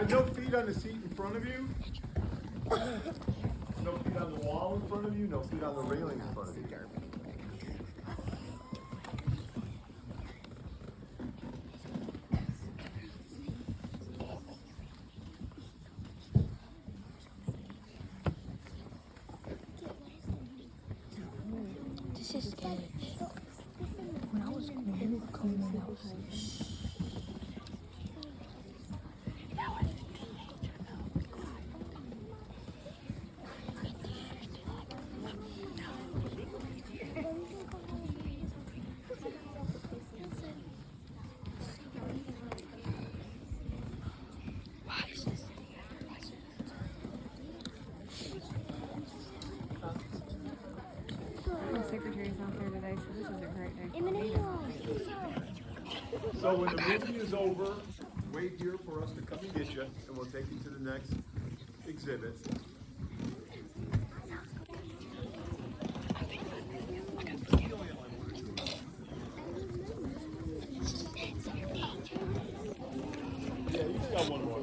No feet on the seat in front of you. No feet on the wall in front of you. No feet on the railing in front of you. This is good. When I was coming in the house. My secretary's not there today, so this is a great day. So when the movie is over, wait here for us to come and get you, and we'll take you to the next exhibit. Yeah, you just got one more.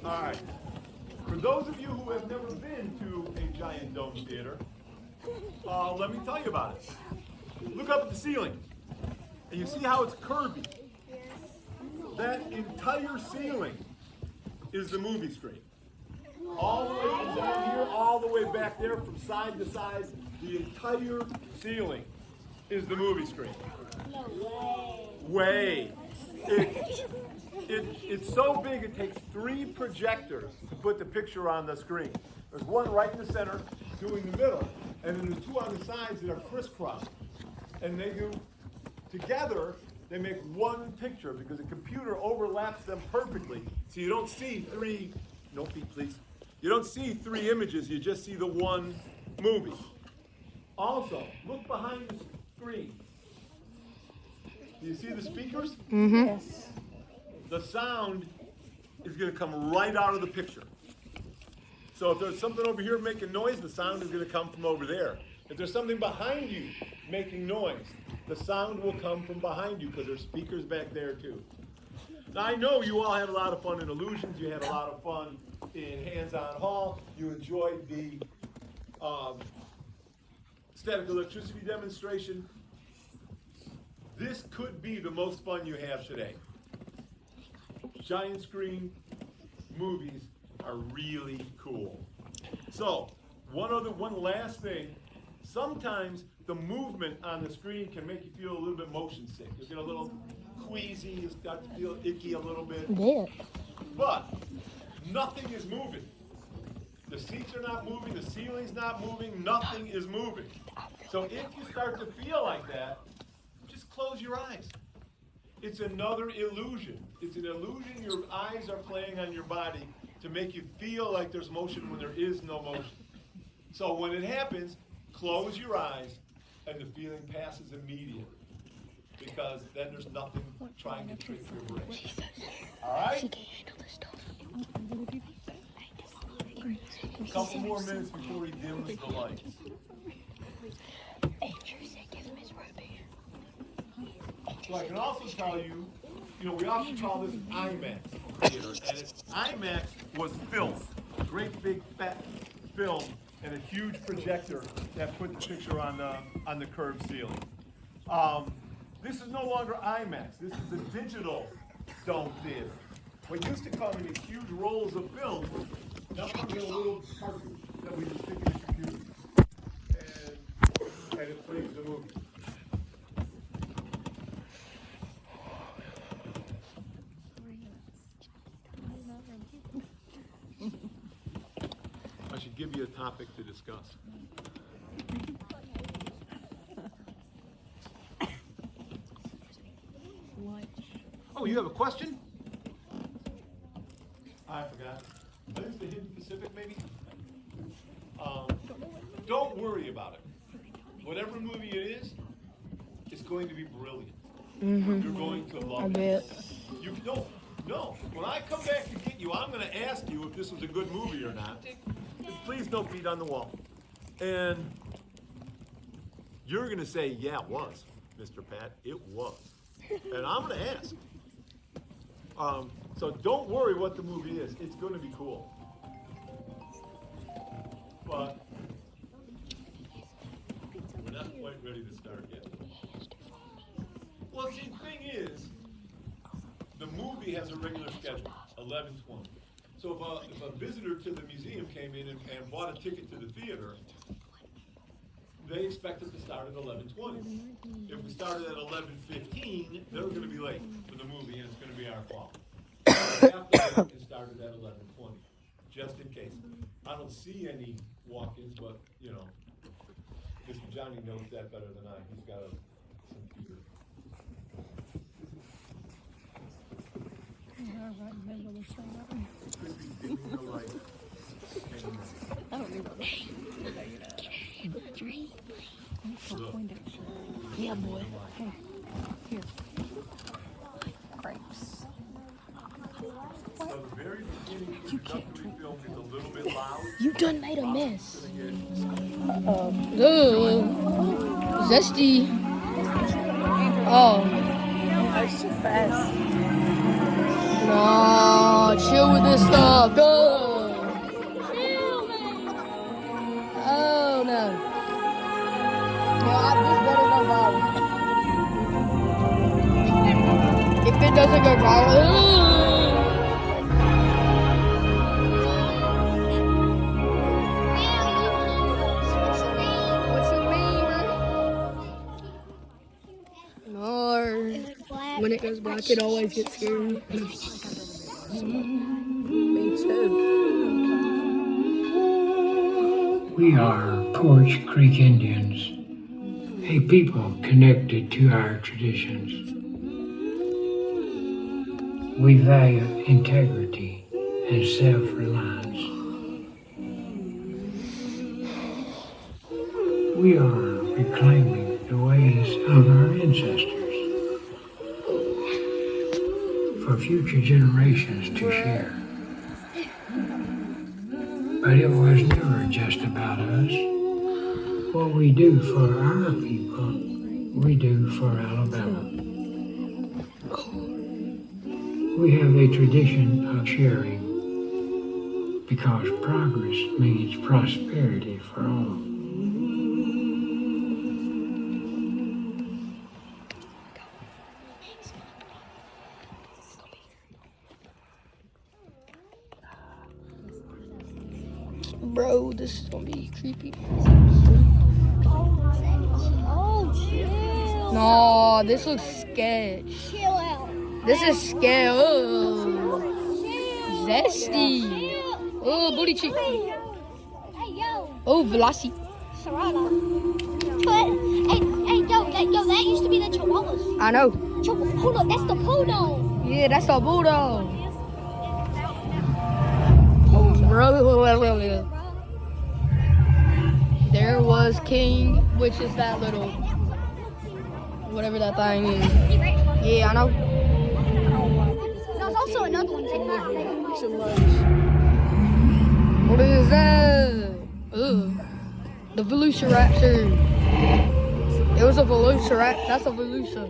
All right. For those of you who have never been to a giant dome theater, let me tell you about it. Look up at the ceiling, and you see how it's curvy. That entire ceiling is the movie screen. All the way from down here, all the way back there, from side to side, the entire ceiling is the movie screen. No Way. way. It's so big it takes 3 projectors to put the picture on the screen. There's one right in the center, 2 in the middle, and then there's 2 on the sides that are crisscrossed. And they do, together, they make one picture because the computer overlaps them perfectly. So you don't see 3, no feet please. You don't see 3 images, you just see the one movie. Also, look behind the screen. Do you see the speakers? Mm-hmm. Yes. The sound is going to come right out of the picture. So if there's something over here making noise, the sound is going to come from over there. If there's something behind you making noise, the sound will come from behind you because there's speakers back there too. Now I know you all had a lot of fun in Illusions. You had a lot of fun in Hands-On Hall. You enjoyed the static electricity demonstration. This could be the most fun you have today. Giant screen movies are really cool. So, one last thing. Sometimes the movement on the screen can make you feel a little bit motion sick. You get a little queasy, you start to feel icky a little bit. Yeah. But nothing is moving. The seats are not moving, the ceiling's not moving, nothing is moving. So if you start to feel like that, just close your eyes. It's another illusion. It's an illusion your eyes are playing on your body to make you feel like there's motion when there is no motion. So when it happens, close your eyes and the feeling passes immediately. Because then there's nothing trying to trick your brain. Alright? A couple more minutes before he dims the lights. So I can also tell you, we also call this IMAX theater, and IMAX was film, great big fat film, and a huge projector that put the picture on the curved ceiling. This is no longer IMAX. This is a digital dome theater. What used to come in these huge rolls of film, now comes in a little cartridge that we just stick in the computer, and it plays the movie. I should give you a topic to discuss. Oh, you have a question? I forgot. I think it's the Hidden Pacific, maybe? Don't worry about it. Whatever movie it is, it's going to be brilliant. Mm-hmm. You're going to love I it. bet. No. When I come back to get you, I'm going to ask you if this was a good movie or not. And please don't beat on the wall. And you're gonna say, yeah, it was, Mr. Pat, it was. And I'm gonna ask. So don't worry what the movie is, it's gonna be cool. But we're not quite ready to start yet. Well, see, the thing is, the movie has a regular schedule, 11:20. So if a visitor to the museum came in and bought a ticket to the theater, they expected to start at 11:20. If we started at 11:15, they were gonna be late for the movie and it's gonna be our fault. We have to wait and start it at 11:20, just in case. I don't see any walk-ins, but, you know, Mr. Johnny knows that better than I. He's got a computer. I don't remember that. Yeah, boy. Hey, here. Grapes. So the very beginning introductory film is a little bit loud. You done made a mess. Ugh. Zesty. Oh. That's too fast. Nah, chill with this stuff. Go. Oh no. Yeah, this better go viral. If it doesn't go viral. What's your name? No. When it goes black, it always gets scary. Me too. We are Porch Creek Indians, a people connected to our traditions. We value integrity and self-reliance. We are reclaiming the ways of our ancestors for future generations to share. But it was never just about us. What we do for our people, we do for Alabama. We have a tradition of sharing because progress means prosperity for all. Bro, this is gonna be creepy. Oh, chill. No, this looks sketch. Chill out. This is scary. Oh, Chill. zesty. Chill. Oh, booty cheek. Hey, yo. Oh, velocity. Serrano. But, hey, that used to be the Chihuahuas. I know. Hold on, that's the Poodle. Yeah, that's a bulldog. Bro, there was King, which is that little, whatever that thing is. Yeah, I know. There's also another one. Take that. What is that? Ugh. The Velociraptor. It was a Velociraptor. That's a Veloci.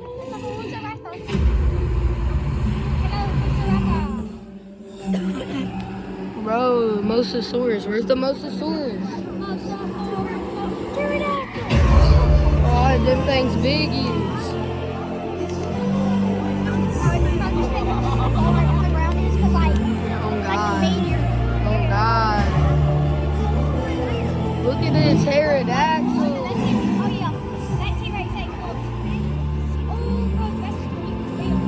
Bro, Mosasaurus. Where's the Mosasaurus? Oh, them things biggies. Oh God. Look at this pterodactyl.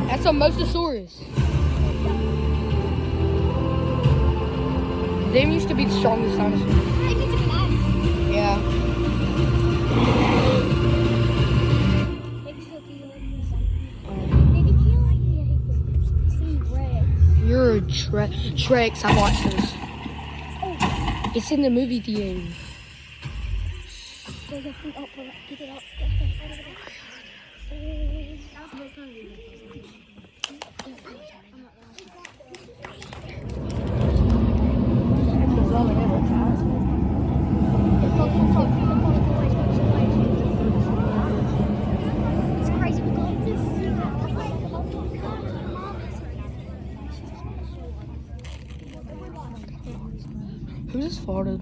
That's a Mosasaurus. Them used to be the strongest dinosaurs. Yeah. You're a Trex. I watched this. It's in the movie theater. farted.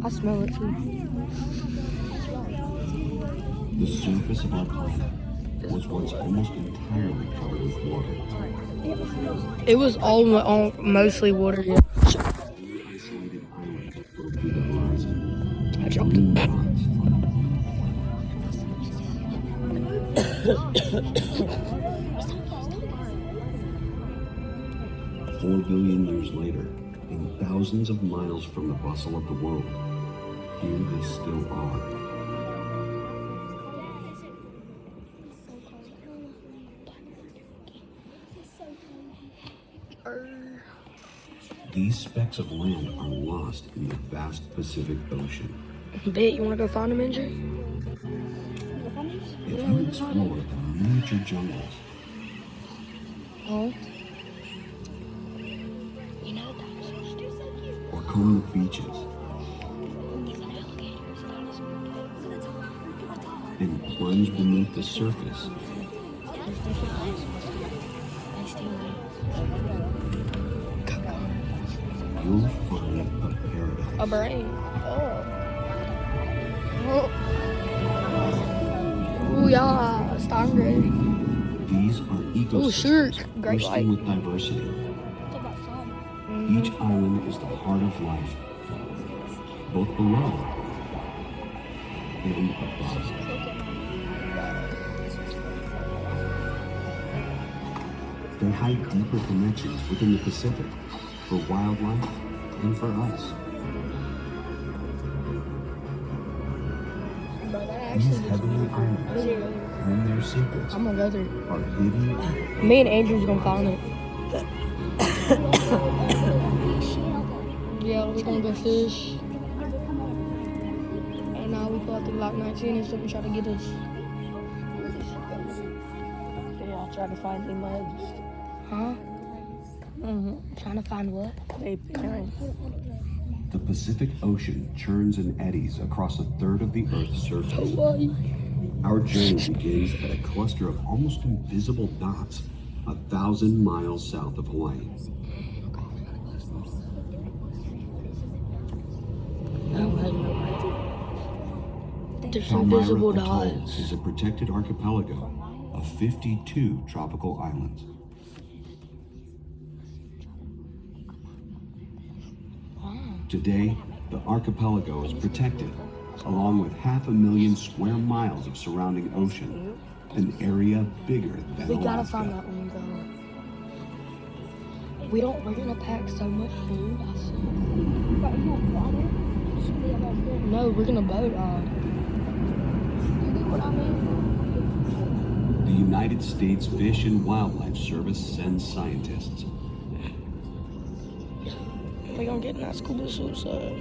I smell it too. The surface of our planet was once almost entirely covered with water. It was all mostly water. Yeah. Only isolated islands float through the horizon. I dropped Green it. dots on the 4 billion years later, and thousands of miles from the bustle of the world, here they still are. These specks of land are lost in the vast Pacific Ocean. Bet you want to go find them, Andrew? If you explore the miniature jungles Oh. or comb the beaches and plunge beneath the surface, you'll find a paradise. A brain. Oh. Oh yeah, stingray. These are Oh sure, ecosystems great bursting white. with diversity. Each island is the heart of life, both below and above. They hide deeper connections within the Pacific for wildlife and for us. These heavenly islands and their secrets I'm gonna go there. are hidden. Me and Andrew's gonna find it. Yeah, we're gonna go fish. And now we go out to Block 19 and stuff and try to get us. Yeah, I'll try to find the legs. Huh? Trying to find what? They parents. The Pacific Ocean churns and eddies across a third of the Earth's surface. Hawaii. Our journey begins at a cluster of almost invisible dots 1,000 miles south of Hawaii. There's Palmyra invisible Atoll dots. is a protected archipelago of 52 tropical islands. Today, the archipelago is protected, along with 500,000 square miles of surrounding ocean, an area bigger than We gotta Alaska. find that when we go. We're gonna pack so much food. I see. No, we're gonna boat ride. The United States Fish and Wildlife Service sends scientists. We're gonna get in that school bus outside.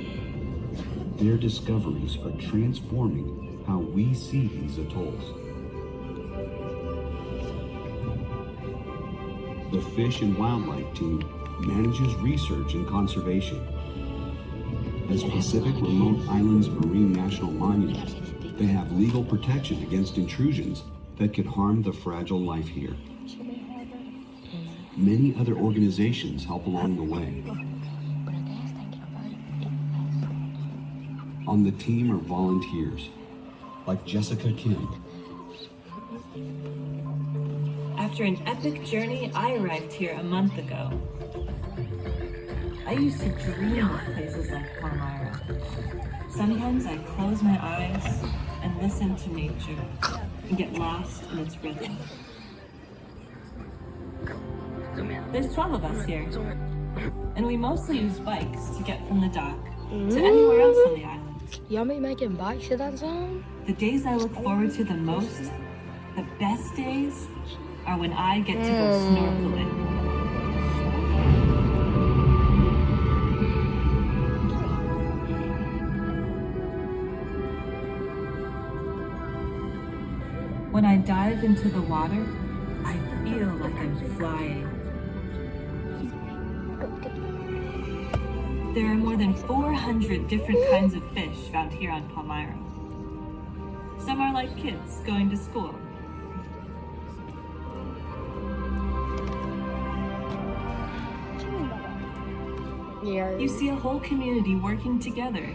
Their discoveries are transforming how we see these atolls. The Fish and Wildlife team manages research and conservation. As Pacific Remote Islands Marine National Monuments, they have legal protection against intrusions that could harm the fragile life here. Many other organizations help along the way. On the team are volunteers, like Jessica Kim. After an epic journey, I arrived here a month ago. I used to dream of places like Palmyra. Sometimes I close my eyes and listen to nature and get lost in its rhythm. There's 12 of us here, and we mostly use bikes to get from the dock to anywhere else on the island. Y'all be making bikes at that time? The days I look forward to the most, the best days, are when I get to go snorkeling. When I dive into the water, I feel like I'm flying. There are more than 400 different kinds of fish found here on Palmyra. Some are like kids going to school. Yeah. You see a whole community working together.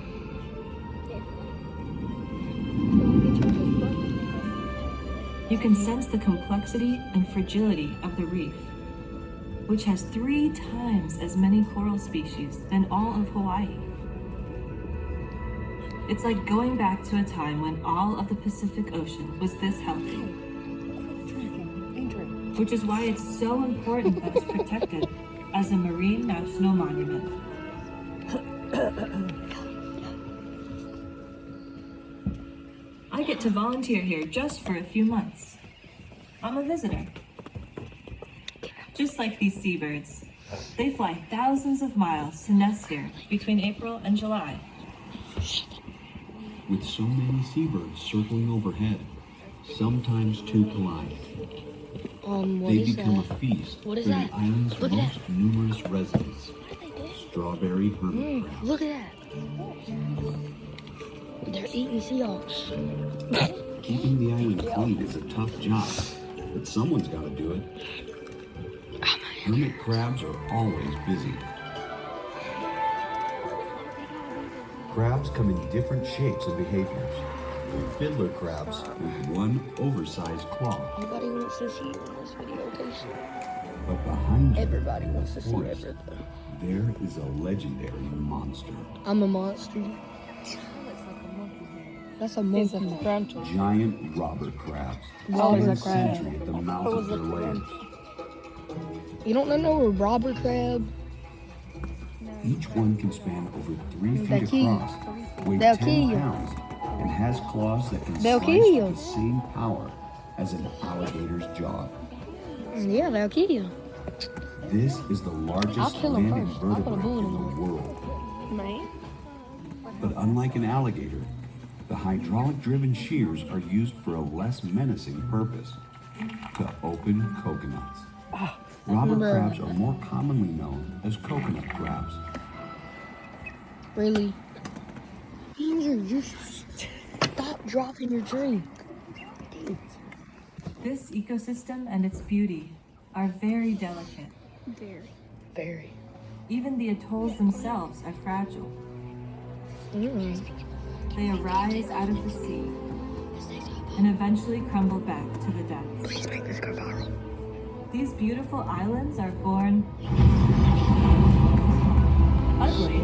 You can sense the complexity and fragility of the reef, which has 3 times as many coral species than all of Hawaii. It's like going back to a time when all of the Pacific Ocean was this healthy. Which is why it's so important that it's protected as a marine national monument. I get to volunteer here just for a few months. I'm a visitor. Just like these seabirds, they fly thousands of miles to nest here between April and July. With so many seabirds circling overhead, sometimes two collide. What They is become that? a feast What is for that? the island's Look at most numerous residents. Strawberry hermit crabs. Look at that. They're eating seahawks. Keeping the island clean is a tough job, but someone's got to do it. Hermit crabs are always busy. Crabs come in different shapes and behaviors. Fiddler crabs with one oversized claw. Nobody wants to see this video, Casey. But behind them, Everybody in the wants to see forest, everything. there is a legendary monster. I'm a monster. That's a monkey. Giant robber crabs Robber spend a crab. century at the mouth of their lairs. You don't know a robber crab? Each one can span over 3 They'll feet kill you. across, weigh They'll 10 kill you. pounds, and has claws that can They'll slice kill you. with the same power as an alligator's jaw. Yeah, they'll kill you. This is the I'll largest kill 'em land first. I'll put a invertebrate bullet in in the them. world. Man. But unlike an alligator, the hydraulic-driven shears are used for a less menacing purpose: to open coconuts. Robber Bruh. crabs are more commonly known as coconut crabs. Really? Andrew, you stop dropping your drink. This ecosystem and its beauty are very delicate. Very. Even the atolls themselves are fragile. They arise out of the sea and eventually crumble back to the depths. Please make this go viral. These beautiful islands are born ugly.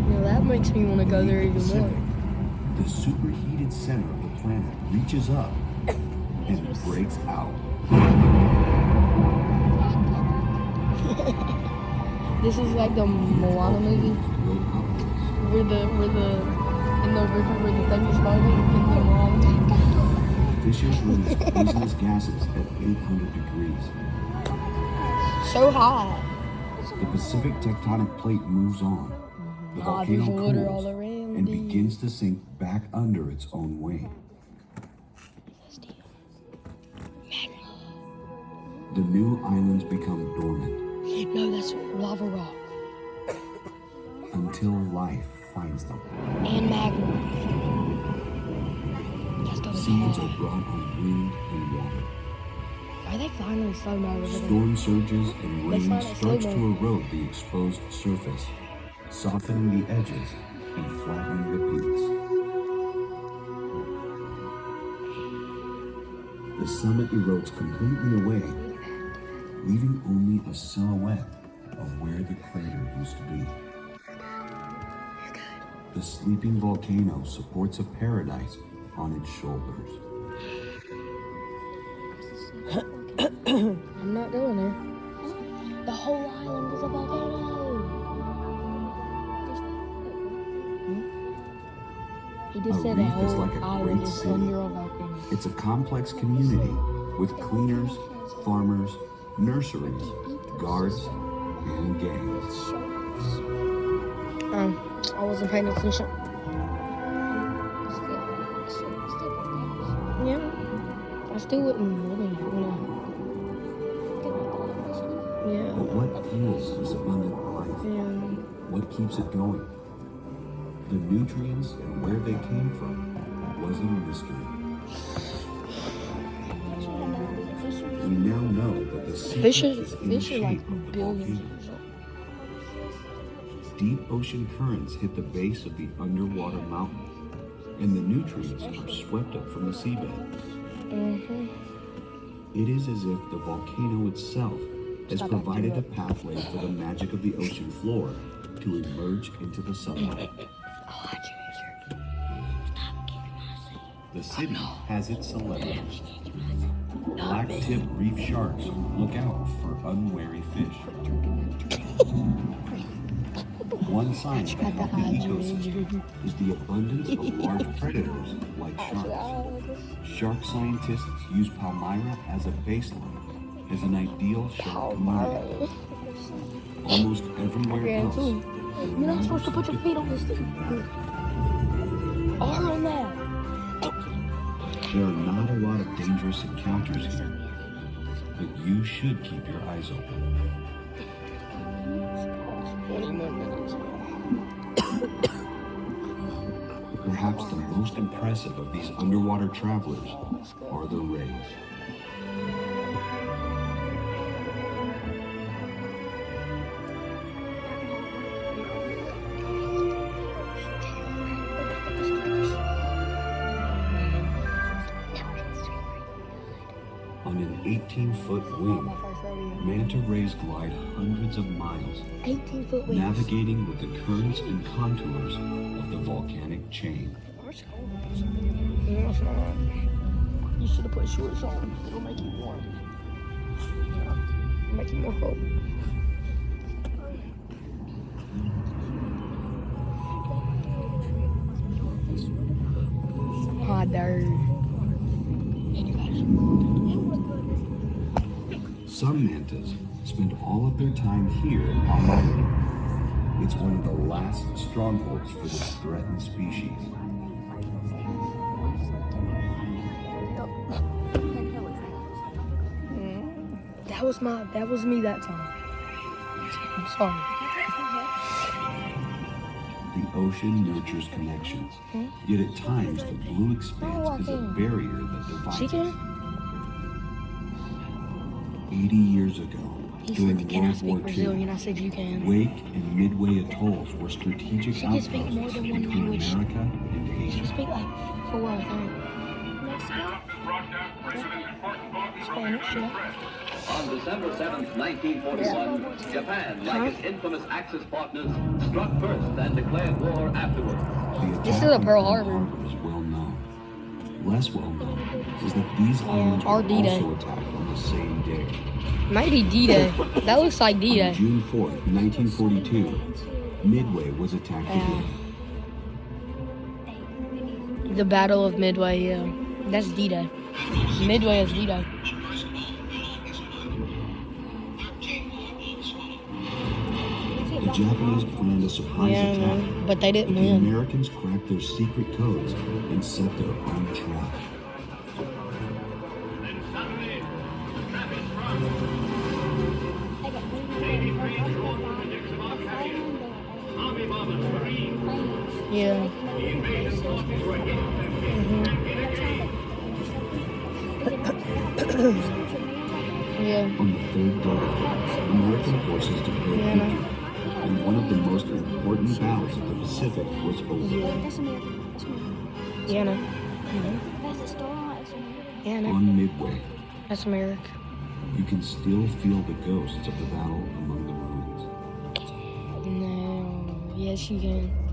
You know, that makes me want to go there even more. The superheated center of the planet reaches up and breaks out. This is like the Moana movie Build upwards. where the in the river where the thing is floating in the Moana. Fishes release poisonous gases at 800 degrees. So hot. The Pacific tectonic plate moves on. The There's volcano water cools all around and it. begins to sink back under its own weight. The new islands become dormant No, that's lava rock until life finds them. and magma. That's gonna be Seeds are hard. brought on wind and water. Are they finally slow mo over there? Storm surges and rain finally starts to slow-mo. erode the exposed surface, softening the edges and flattening the peaks. The summit erodes completely away, leaving only a silhouette of where the crater used to be. The sleeping volcano supports a paradise on its shoulders. I'm not going there. The whole island is a volcano. He just A said the reef is whole like a island great is city. under a volcano. It's a complex community with cleaners, farmers, nurseries, guards, and gangs. I wasn't paying attention. Yeah, I still wouldn't really, Yeah, But what fuels this abundant life? yeah. What keeps it going? The nutrients and where they came from was a mystery. We now know that the Fish secret is is in the fish are like shape of the billions volcano. years old. Deep ocean currents hit the base of the underwater mountain, and the nutrients are swept up from the seabed. Mm-hmm. It is as if the volcano itself has Stop provided a acting up. pathway for the magic of the ocean floor to emerge into the sunlight. The city has its celebrities. Black-tip reef sharks look out for unwary fish. One sign of a healthy ecosystem is the abundance of large predators like sharks. Shark scientists use Palmyra as a baseline, as an ideal shark community. Almost everywhere else, too. You're not supposed to put your feet on this thing. All on that. There are not a lot of dangerous encounters here, but you should keep your eyes open. 20 more minutes. Perhaps the most impressive of these underwater travelers are the rays. On an 18-foot wing, manta rays glide hundreds of miles, 18-foot wings. navigating with the currents and contours of the volcanic chain. No, it's not. You should have put shorts on. It'll make you warm. It'll make you more cold. Hot dirt. Some mantas spend all of their time here at Palmyra. It's one of the last strongholds for this threatened species. That was me that time. I'm sorry. The ocean nurtures connections, yet at times the blue expanse is a barrier that divides She us. can? 80 years ago, He during said, "Can I World speak War Brazilian?" II, I said, "You can." Wake and Midway atolls were strategic She can speak more outposts than one between language. America and She Asia. speak like 4, I think. Spanish, yeah. On December 7th, 1941, Japan, like its infamous Axis partners, struck first and declared war afterwards. The This is attack a on Pearl Harbor. is well known. Less well known is that these islands our were D-Day. also attacked on the same day. Might be D-Day. That looks like On D-Day. June 4th, 1942, Midway was attacked again. The Battle of Midway, yeah. That's D-Day. Midway is D-Day. The Japanese planned a surprise Yeah, attack, man. But they didn't but the win. Americans cracked their secret codes and set their own trap. Yeah. Yeah. On the third day, American forces declared victory, and one of the most important battles of the Pacific was over. That's American. That's American. Yeah, no. That's the store. It's American. Yeah, no. On Midway, That's America. you can still feel the ghosts of the battle among the ruins. No. Yes, you can.